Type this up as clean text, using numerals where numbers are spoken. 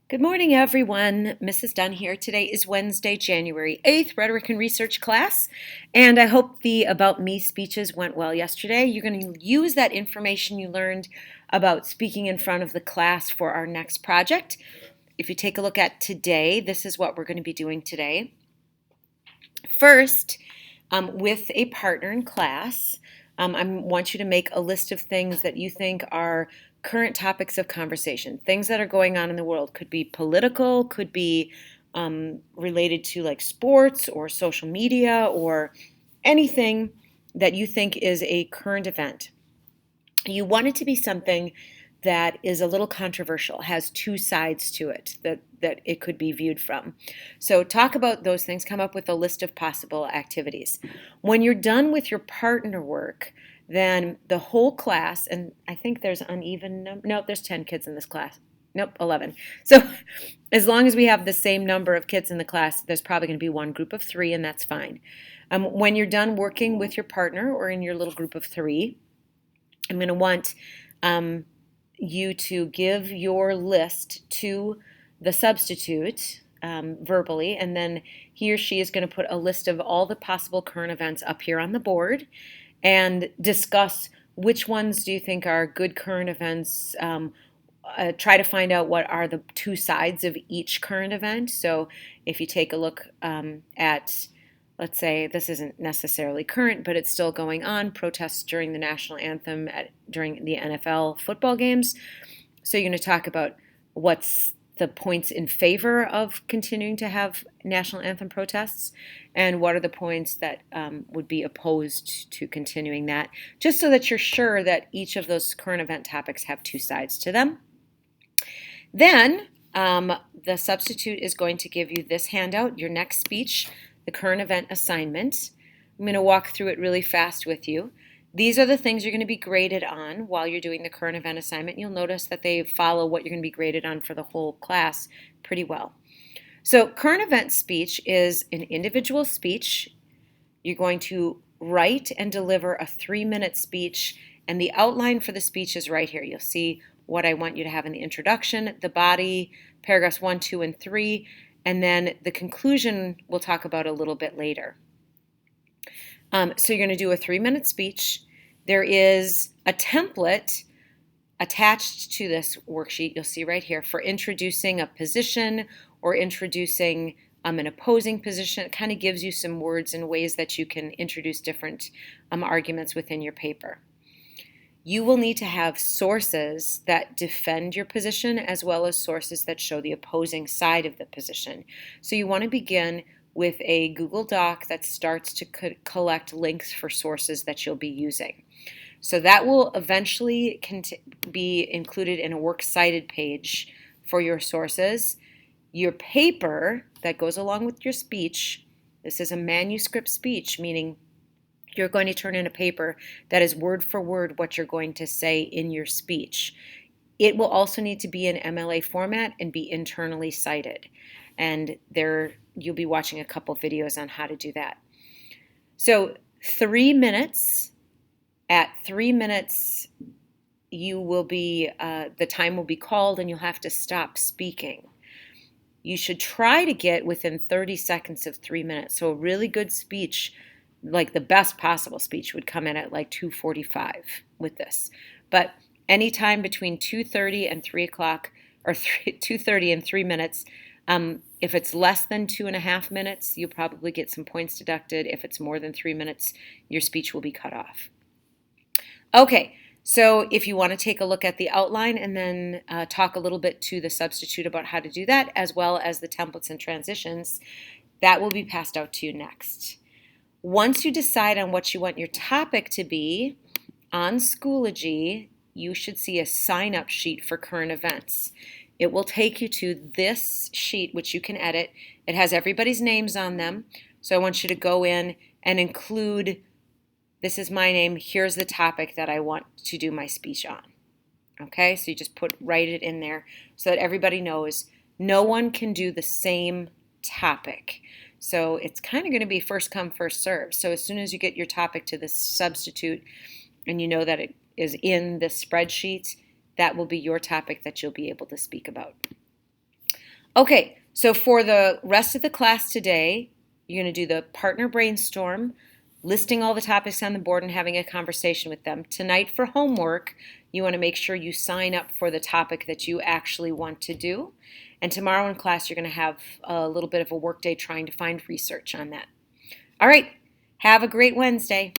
Good morning, everyone. Mrs. Dunn here. Today is Wednesday, January 8th, Rhetoric and Research class, and I hope the About Me speeches went well yesterday. You're going to use that information you learned about speaking in front of the class for our next project. If you take a look at today, this is what we're going to be doing today. First, with a partner in class, I want you to make a list of things that you think are current topics of conversation, things that are going on in the world. Could be political, could be related to like sports or social media or anything that you think is a current event. You want it to be something that is a little controversial, has two sides to it that it could be viewed from. So talk about those things, come up with a list of possible activities. When you're done with your partner work, then the whole class, and I think there's uneven number, nope, there's 10 kids in this class. Nope, 11. So as long as we have the same number of kids in the class, there's probably going to be one group of three, and that's fine. When you're done working with your partner or in your little group of three, I'm going to want you to give your list to the substitute verbally, and then he or she is going to put a list of all the possible current events up here on the board and discuss which ones do you think are good current events. Try to find out what are the two sides of each current event. So if you take a look at, let's say, this isn't necessarily current, but it's still going on, protests during the national anthem during the NFL football games. So you're going to talk about what's the points in favor of continuing to have national anthem protests and what are the points that would be opposed to continuing that, just so that you're sure that each of those current event topics have two sides to them. Then the substitute is going to give you this handout, your next speech, the current event assignment. I'm going to walk through it really fast with you. These are the things you're going to be graded on while you're doing the current event assignment. You'll notice that they follow what you're going to be graded on for the whole class pretty well. So current event speech is an individual speech. You're going to write and deliver a 3-minute speech, and the outline for the speech is right here. You'll see what I want you to have in the introduction, the body, paragraphs 1, 2, and 3, and then the conclusion we'll talk about a little bit later. So you're going to do a 3-minute speech. There is a template attached to this worksheet, you'll see right here, for introducing a position or introducing an opposing position. It kind of gives you some words and ways that you can introduce different arguments within your paper. You will need to have sources that defend your position as well as sources that show the opposing side of the position. So you want to begin with a Google Doc that starts to collect links for sources that you'll be using. So that will eventually be included in a works cited page for your sources. Your paper that goes along with your speech, this is a manuscript speech, meaning you're going to turn in a paper that is word for word what you're going to say in your speech. It will also need to be in MLA format and be internally cited. And you'll be watching a couple videos on how to do that. So 3 minutes. At 3 minutes, you will be the time will be called and you'll have to stop speaking. You should try to get within 30 seconds of 3 minutes. So a really good speech, like the best possible speech, would come in at like 2:45 with this. But anytime between 2:30 and 3 o'clock, or 2:30 and 3 minutes, if it's less than 2.5 minutes, you'll probably get some points deducted. If it's more than 3 minutes, your speech will be cut off. Okay, so if you want to take a look at the outline and then talk a little bit to the substitute about how to do that, as well as the templates and transitions, that will be passed out to you next. Once you decide on what you want your topic to be, on Schoology, you should see a sign-up sheet for current events. It will take you to this sheet, which you can edit. It has everybody's names on them. So I want you to go in and include, this is my name, here's the topic that I want to do my speech on. Okay, so you just write it in there so that everybody knows no one can do the same topic. So it's kind of going to be first come, first serve. So as soon as you get your topic to this substitute and you know that it is in this spreadsheet, that will be your topic that you'll be able to speak about. Okay, so for the rest of the class today, you're going to do the partner brainstorm, listing all the topics on the board and having a conversation with them. Tonight for homework, you want to make sure you sign up for the topic that you actually want to do. And tomorrow in class, you're going to have a little bit of a work day trying to find research on that. All right, have a great Wednesday.